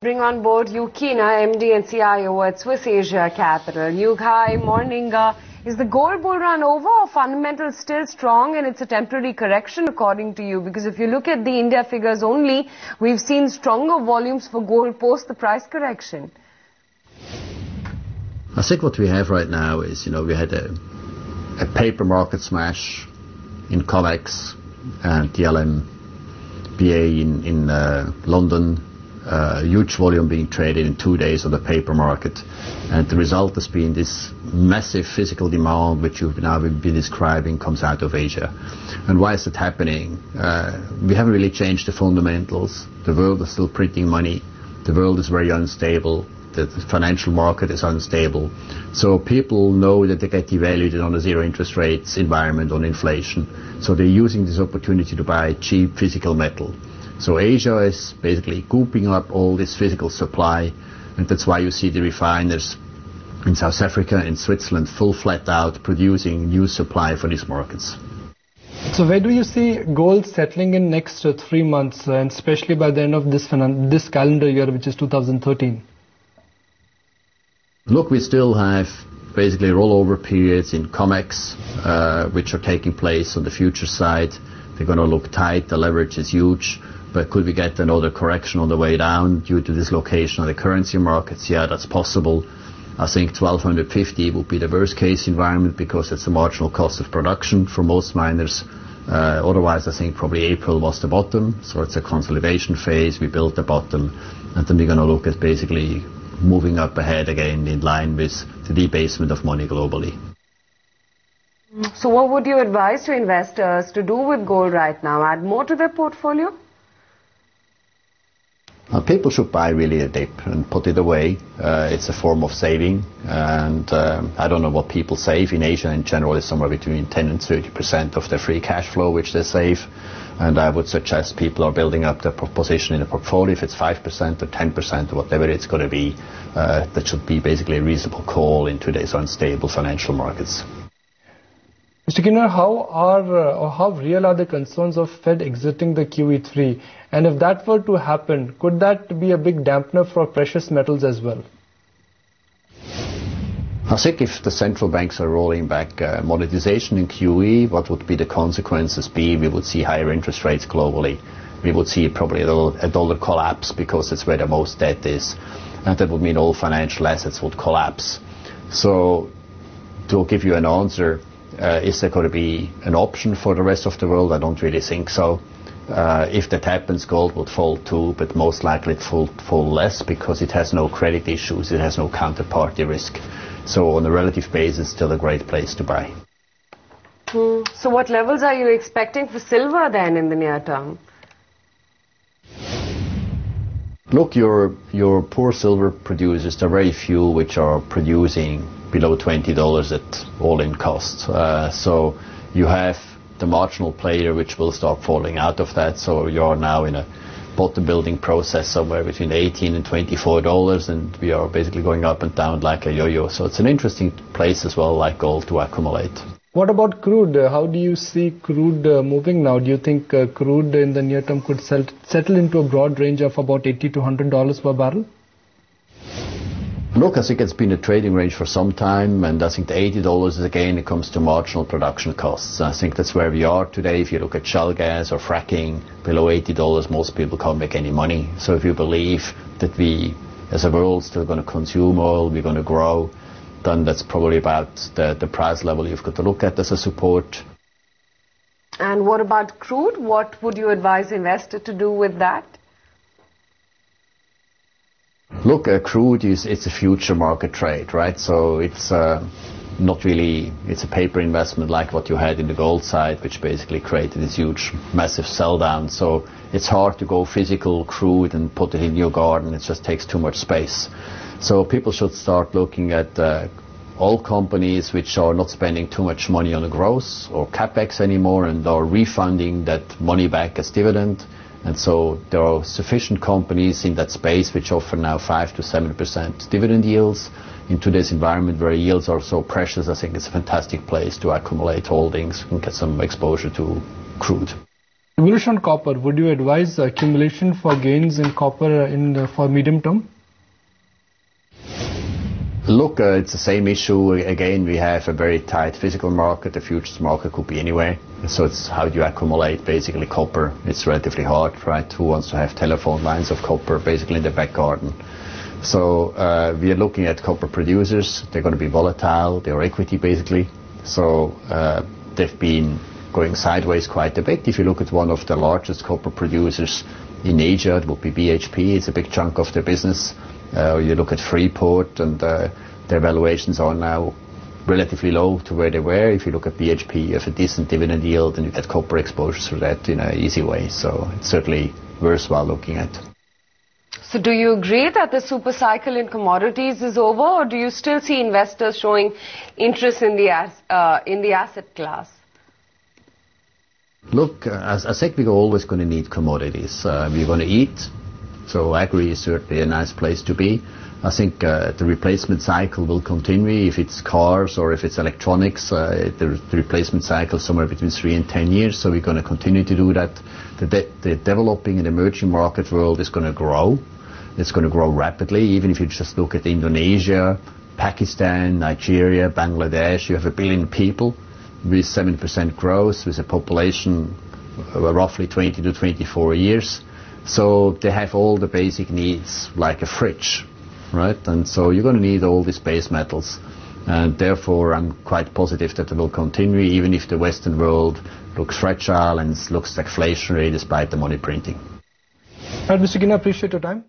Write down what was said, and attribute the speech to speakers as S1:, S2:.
S1: Bring on board Hugh Keener, MD and CIO at Swiss Asia Capital. Hugh, hi, morning. Is the gold bull run over or fundamentals still strong and it's a temporary correction according to you? Because if you look at the India figures only, we've seen stronger volumes for gold post the price correction.
S2: I think what we have right now is, we had a paper market smash in COMEX and the LMBA in London. Huge volume being traded in 2 days on the paper market, and the result has been this massive physical demand which you've now been describing comes out of Asia. And why is it happening? We haven't really changed the fundamentals. The world is still printing money. The world is very unstable. The financial market is unstable. So people know that they get devalued on a zero interest rates environment on inflation. So they're using this opportunity to buy cheap physical metal. So Asia is basically cooping up all this physical supply, and that's why you see the refiners in South Africa and Switzerland full flat out producing new supply for these markets.
S3: So where do you see gold settling in next 3 months, and especially by the end of this calendar year, which is 2013?
S2: Look, we still have basically rollover periods in COMEX, which are taking place on the future side. They're going to look tight. The leverage is huge. But could we get another correction on the way down due to dislocation of the currency markets? Yeah, that's possible. I think 1250 would be the worst case environment because it's the marginal cost of production for most miners. Otherwise, I think probably April was the bottom. So it's a consolidation phase. We built the bottom. And then we're going to look at basically moving up ahead again in line with the debasement of money globally.
S1: So what would you advise to investors to do with gold right now? Add more to their portfolio?
S2: People should buy really a dip and put it away. It's a form of saving, and I don't know what people save. In Asia in general it's somewhere between 10 and 30% of their free cash flow which they save, and I would suggest people are building up their position in a portfolio. If it's 5% or 10% or whatever it's going to be, that should be basically a reasonable call in today's unstable financial markets.
S3: Mr. Keener, how real are the concerns of Fed exiting the QE3? And if that were to happen, could that be a big dampener for precious metals as well?
S2: I think if the central banks are rolling back monetization in QE, what would be the consequences be? We would see higher interest rates globally. We would see probably a dollar collapse because it's where the most debt is. And that would mean all financial assets would collapse. So to give you an answer, is there going to be an option for the rest of the world? I don't really think so. If that happens, gold would fall too, but most likely it will fall less because it has no credit issues, it has no counterparty risk. So on a relative basis, still a great place to buy.
S1: So what levels are you expecting for silver then in the near term?
S2: Look, your poor silver producers, there are very few which are producing below $20 at all-in costs. So you have the marginal player which will start falling out of that. So you're now in a bottom building process somewhere between $18 and $24, and we are basically going up and down like a yo-yo. So it's an interesting place as well, like gold, to accumulate.
S3: What about crude? How do you see crude moving now? Do you think crude in the near term could settle into a broad range of about $80 to $100 per barrel?
S2: Look, I think it's been a trading range for some time, and I think the $80 is again, it comes to marginal production costs. I think that's where we are today. If you look at shale gas or fracking, below $80, most people can't make any money. So if you believe that we, as a world, still going to consume oil, we're going to grow, then that's probably about the price level you've got to look at as a support.
S1: And what about crude? What would you advise investor to do with that?
S2: Look, crude it's a future market trade, right? So it's not really, it's a paper investment like what you had in the gold side, which basically created this huge, massive sell down. So it's hard to go physical crude and put it in your garden. It just takes too much space. So people should start looking at all companies which are not spending too much money on growth or capex anymore and are refunding that money back as dividend. And so there are sufficient companies in that space which offer now 5 to 7% dividend yields. In today's environment where yields are so precious, I think it's a fantastic place to accumulate holdings and get some exposure to crude.
S3: Bullish on copper, would you advise accumulation for gains in copper for medium term?
S2: Look, it's the same issue. Again, we have a very tight physical market. The futures market could be anywhere. So it's how do you accumulate basically copper? It's relatively hard, right? Who wants to have telephone lines of copper basically in the back garden? So we are looking at copper producers. They're going to be volatile. They're equity basically. So they've been going sideways quite a bit. If you look at one of the largest copper producers in Asia, it would be BHP. It's a big chunk of their business. You look at Freeport, and their valuations are now relatively low to where they were. If you look at BHP, you have a decent dividend yield, and you get copper exposure through that in an easy way. So it's certainly worthwhile looking at.
S1: So do you agree that the super cycle in commodities is over, or do you still see investors showing interest in the asset class?
S2: Look, as I said, we're always going to need commodities. We're going to eat. So agri is certainly a nice place to be. I think the replacement cycle will continue. If it's cars or if it's electronics, the replacement cycle is somewhere between 3 and 10 years. So we're going to continue to do that. The developing and emerging market world is going to grow. It's going to grow rapidly. Even if you just look at Indonesia, Pakistan, Nigeria, Bangladesh, you have 1 billion people with 7% growth, with a population of roughly 20 to 24 years. So they have all the basic needs, like a fridge, right? And so you're going to need all these base metals. And therefore, I'm quite positive that it will continue, even if the Western world looks fragile and looks deflationary despite the money printing.
S3: All right, Mr. Kina, appreciate your time.